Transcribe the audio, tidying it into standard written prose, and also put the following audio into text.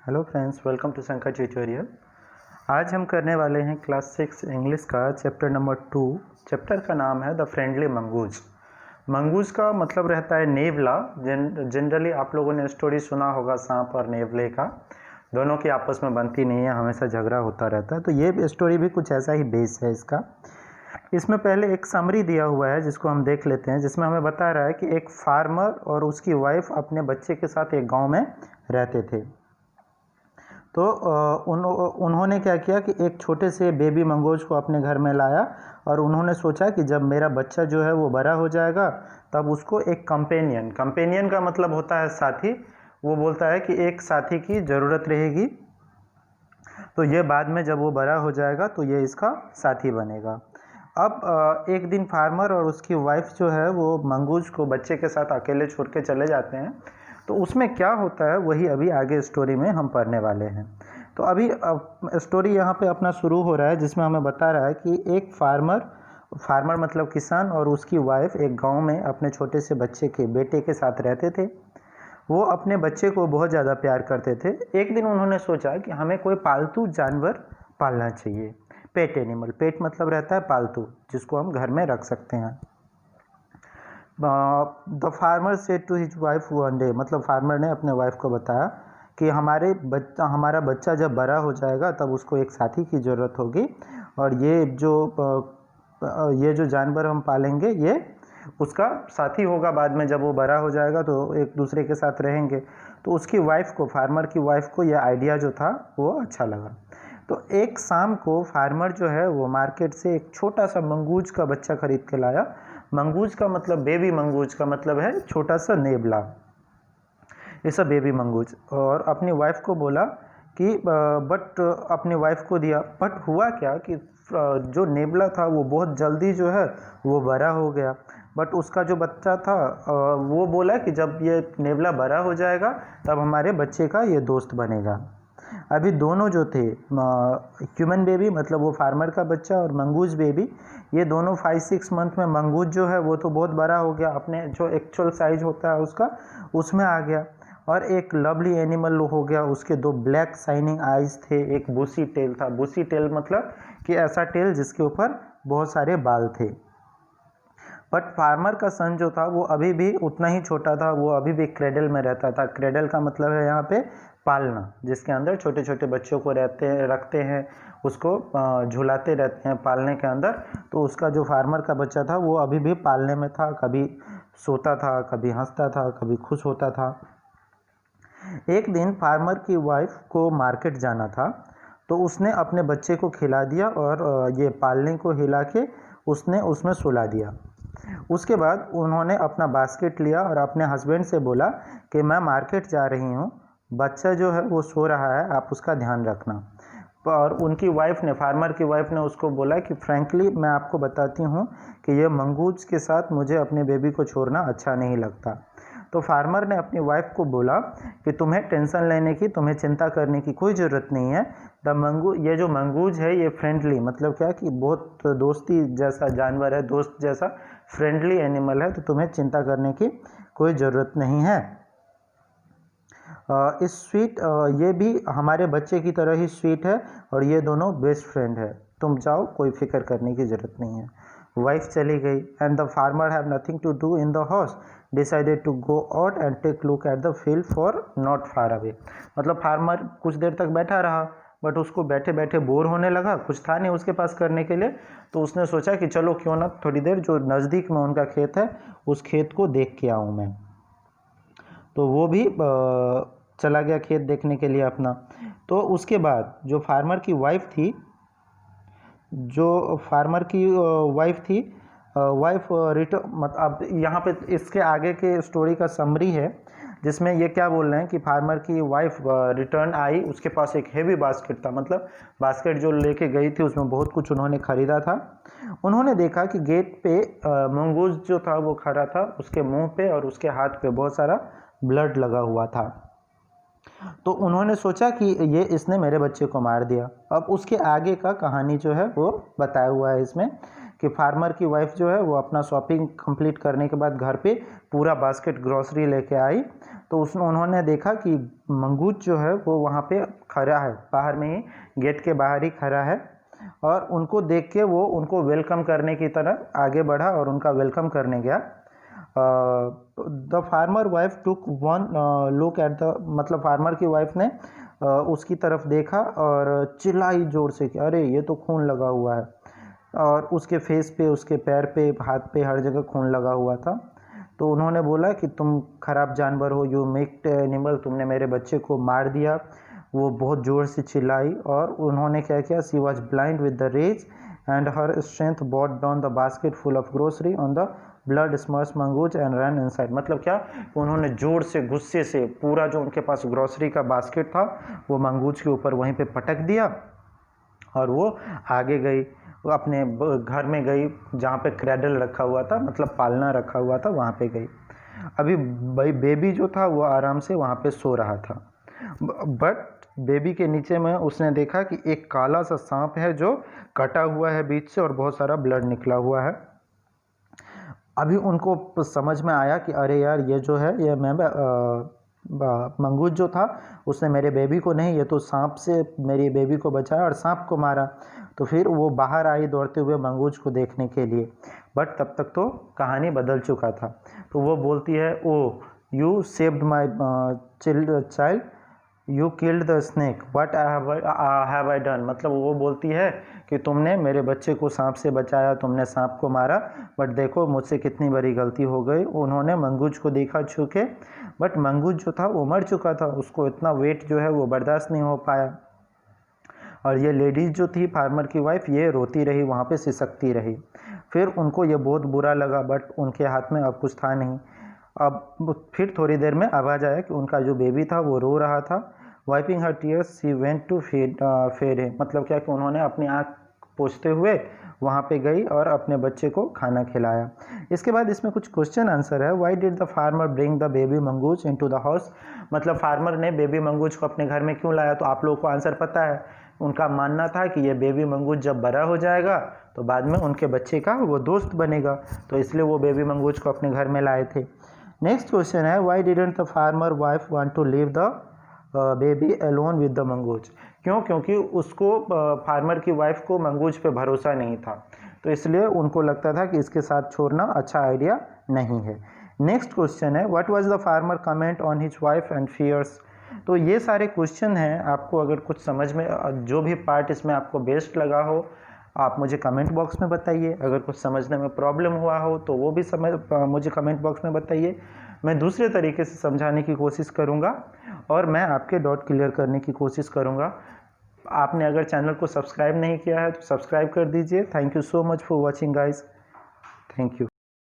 Hello friends, welcome to Shankar tutorial. आज हम करने वाले हैं क्लास 6 इंग्लिश का चैप्टर नंबर 2। चैप्टर का नाम है द फ्रेंडली मंगूज। मंगूज का मतलब रहता है नेवला। जनरली आप लोगों ने स्टोरी सुना होगा सांप और नेवले का, दोनों की आपस में बनती नहीं है, हमेशा झगड़ा होता रहता है। तो ये स्टोरी भी कुछ ऐसा ही बेस है इसका। इसमें पहले एक समरी दिया हुआ है जिसको हम देख लेते हैं, जिसमें हमें बता रहा है कि एक फार्मर और उसकी वाइफ अपने बच्चे के साथ एक गाँव में रहते थे। तो उन्होंने क्या किया कि एक छोटे से बेबी मंगोज को अपने घर में लाया और उन्होंने सोचा कि जब मेरा बच्चा जो है वो बड़ा हो जाएगा तब उसको एक कंपेनियन का मतलब होता है साथी। वो बोलता है कि एक साथी की ज़रूरत रहेगी, तो ये बाद में जब वो बड़ा हो जाएगा तो ये इसका साथी बनेगा। अब एक दिन फार्मर और उसकी वाइफ जो है वो मंगूज को बच्चे के साथ अकेले छोड़ के चले जाते हैं। तो उसमें क्या होता है वही अभी आगे स्टोरी में हम पढ़ने वाले हैं। तो अभी स्टोरी यहाँ पे अपना शुरू हो रहा है, जिसमें हमें बता रहा है कि एक फार्मर मतलब किसान और उसकी वाइफ एक गांव में अपने छोटे से बच्चे के बेटे के साथ रहते थे। वो अपने बच्चे को बहुत ज़्यादा प्यार करते थे। एक दिन उन्होंने सोचा कि हमें कोई पालतू जानवर पालना चाहिए। पेट एनिमल, पेट मतलब रहता है पालतू, जिसको हम घर में रख सकते हैं। The farmer said to his wife one day, मतलब फार्मर ने अपने वाइफ को बताया कि हमारा बच्चा जब बड़ा हो जाएगा तब उसको एक साथी की ज़रूरत होगी, और ये जो जानवर हम पालेंगे ये उसका साथी होगा। बाद में जब वो बड़ा हो जाएगा तो एक दूसरे के साथ रहेंगे। तो उसकी वाइफ को, फार्मर की वाइफ को, यह आइडिया जो था वो अच्छा लगा। तो एक शाम को फार्मर जो है वो मार्केट से एक छोटा सा मंगूज का बच्चा खरीद के लाया। मंगूज का मतलब, बेबी मंगूज का मतलब है छोटा सा नेबला, ये सब बेबी मंगूज। और अपनी वाइफ को बोला कि अपनी वाइफ को दिया। बट हुआ क्या कि जो नेबला था वो बहुत जल्दी जो है वो बड़ा हो गया। बट उसका जो बच्चा था वो बोला कि जब ये नेबला बड़ा हो जाएगा तब हमारे बच्चे का ये दोस्त बनेगा। अभी दोनों जो थे, ह्यूमन बेबी मतलब वो फार्मर का बच्चा और मंगूज बेबी, ये दोनों 5-6 मंथ में, मंगूज जो है वो तो बहुत बड़ा हो गया, अपने जो एक्चुअल साइज होता है उसका उसमें आ गया, और एक लवली एनिमल हो गया। उसके 2 ब्लैक शाइनिंग आइज थे, एक बुशी टेल था। बुशी टेल मतलब कि ऐसा टेल जिसके ऊपर बहुत सारे बाल थे। बट फार्मर का सन जो था वो अभी भी उतना ही छोटा था, वो अभी भी क्रेडल में रहता था। क्रेडल का मतलब है यहाँ पे पालना, जिसके अंदर छोटे छोटे बच्चों को रखते हैं, उसको झुलाते रहते हैं पालने के अंदर। तो उसका जो फार्मर का बच्चा था वो अभी भी पालने में था, कभी सोता था, कभी हंसता था, कभी खुश होता था। एक दिन फार्मर की वाइफ को मार्केट जाना था, तो उसने अपने बच्चे को खिला दिया और ये पालने को हिला के उसने उसमें सुला दिया। उसके बाद उन्होंने अपना बास्केट लिया और अपने हस्बैंड से बोला कि मैं मार्केट जा रही हूँ, बच्चा जो है वो सो रहा है, आप उसका ध्यान रखना। और उनकी वाइफ ने, फार्मर की वाइफ ने उसको बोला कि फ्रैंकली मैं आपको बताती हूँ कि ये मंगूज के साथ मुझे अपने बेबी को छोड़ना अच्छा नहीं लगता। तो फार्मर ने अपनी वाइफ को बोला कि तुम्हें टेंशन लेने की, तुम्हें चिंता करने की कोई ज़रूरत नहीं है। ये जो मंगूज है ये फ्रेंडली, मतलब क्या कि बहुत दोस्ती जैसा जानवर है, दोस्त जैसा फ्रेंडली एनिमल है, तो तुम्हें चिंता करने की कोई ज़रूरत नहीं है। ये भी हमारे बच्चे की तरह ही स्वीट है और ये दोनों बेस्ट फ्रेंड है, तुम जाओ, कोई फिक्र करने की ज़रूरत नहीं है। वाइफ चली गई and the farmer have nothing to do in the house, decided to go out and take look at the field for not far away. मतलब फार्मर कुछ देर तक बैठा रहा, बट उसको बैठे बैठे बोर होने लगा, कुछ था नहीं उसके पास करने के लिए। तो उसने सोचा कि चलो क्यों ना थोड़ी देर जो नज़दीक में उनका खेत है उस खेत को देख के आऊँ मैं। तो वो भी चला गया खेत देखने के लिए अपना। तो उसके बाद जो फार्मर की वाइफ थी, वाइफ रिटर्न, अब यहाँ पे इसके आगे के स्टोरी का समरी है, जिसमें ये क्या बोल रहे हैं कि फार्मर की वाइफ रिटर्न आई, उसके पास एक हेवी बास्केट था। मतलब बास्केट जो लेके गई थी उसमें बहुत कुछ उन्होंने ख़रीदा था। उन्होंने देखा कि गेट पे मंगूज जो था वो खड़ा था, उसके मुंह पे और उसके हाथ पे बहुत सारा ब्लड लगा हुआ था। तो उन्होंने सोचा कि इसने मेरे बच्चे को मार दिया। अब उसके आगे का कहानी जो है वो बताया हुआ है इसमें कि फार्मर की वाइफ जो है वो अपना शॉपिंग कंप्लीट करने के बाद घर पे पूरा बास्केट ग्रॉसरी लेके आई। तो उन्होंने देखा कि मंगूज जो है वो वहाँ पे खड़ा है, बाहर में ही, गेट के बाहर ही खड़ा है। और उनको देख के वो उनको वेलकम करने की तरह आगे बढ़ा और उनका वेलकम करने गया। The farmer wife took one look at the, मतलब फार्मर की वाइफ ने उसकी तरफ देखा और चिल्लाई जोर से कि अरे ये तो खून लगा हुआ है। और उसके फेस पे, उसके पैर पे, हाथ पे, हर जगह खून लगा हुआ था। तो उन्होंने बोला कि तुम खराब जानवर हो, यू मेक्ड एनिमल, तुमने मेरे बच्चे को मार दिया। वो बहुत ज़ोर से चिल्लाई और उन्होंने क्या किया, she was blind with the rage and her strength bought down the basket full of grocery on the blood smears mongoose and run inside. मतलब क्या, उन्होंने जोर से, गुस्से से पूरा जो उनके पास ग्रोसरी का बास्केट था वो मंगूज के ऊपर वहीं पे पटक दिया और वो आगे गई, वो अपने घर में गई जहाँ पे क्रैडल रखा हुआ था, मतलब पालना रखा हुआ था, वहाँ पे गई। अभी भाई बेबी जो था वो आराम से वहाँ पे सो रहा था, बट बेबी के नीचे में उसने देखा कि एक काला सा सांप है जो कटा हुआ है बीच से और बहुत सारा ब्लड निकला हुआ है। अभी उनको समझ में आया कि अरे यार ये जो है ये मंगूज जो था उसने मेरे बेबी को नहीं, ये तो सांप से मेरी बेबी को बचाया और सांप को मारा। तो फिर वो बाहर आई दौड़ते हुए मंगूज को देखने के लिए, बट तब तक तो कहानी बदल चुका था। तो वो बोलती है, oh you saved my child, you killed the snake, what have I done. मतलब वो बोलती है कि तुमने मेरे बच्चे को सांप से बचाया, तुमने सांप को मारा, बट देखो मुझसे कितनी बड़ी गलती हो गई। उन्होंने मंगूज को देखा छूके, बट मंगूज जो था वो मर चुका था, उसको इतना वेट जो है वो बर्दाश्त नहीं हो पाया। और ये लेडीज़ जो थी फार्मर की वाइफ, ये रोती रही, वहाँ पे सिसकती रही। फिर उनको ये बहुत बुरा लगा, बट उनके हाथ में अब कुछ था नहीं। अब फिर थोड़ी देर में आवाज़ आया कि उनका जो बेबी था वो रो रहा था। Wiping her tears she went to feed him. मतलब क्या कि उन्होंने अपनी आँख पोंछते हुए वहाँ पे गई और अपने बच्चे को खाना खिलाया। इसके बाद इसमें कुछ क्वेश्चन आंसर है। Why did the farmer bring the baby mongoose into the house. मतलब फार्मर ने बेबी मंगूज को अपने घर में क्यों लाया? तो आप लोगों को आंसर पता है। उनका मानना था कि ये बेबी मंगूज जब बड़ा हो जाएगा तो बाद में उनके बच्चे का वो दोस्त बनेगा, तो इसलिए वो बेबी मंगूज को अपने घर में लाए थे। नेक्स्ट क्वेश्चन है, why didn't the farmer wife want to leave the baby alone with the mongoose. क्यों? क्योंकि उसको फार्मर की वाइफ को मंगूज पे भरोसा नहीं था, तो इसलिए उनको लगता था कि इसके साथ छोड़ना अच्छा आइडिया नहीं है। नेक्स्ट क्वेश्चन है, what was the farmer comment on his wife and fears. तो ये सारे क्वेश्चन हैं। आपको अगर कुछ समझ में, जो भी पार्ट इसमें आपको बेस्ट लगा हो आप मुझे कमेंट बॉक्स में बताइए। अगर कुछ समझने में प्रॉब्लम हुआ हो तो वो भी मुझे कमेंट बॉक्स में बताइए। मैं दूसरे तरीके से समझाने की कोशिश करूँगा और मैं आपके डाउट क्लियर करने की कोशिश करूँगा। आपने अगर चैनल को सब्सक्राइब नहीं किया है तो सब्सक्राइब कर दीजिए। Thank you so much for watching guys. Thank you.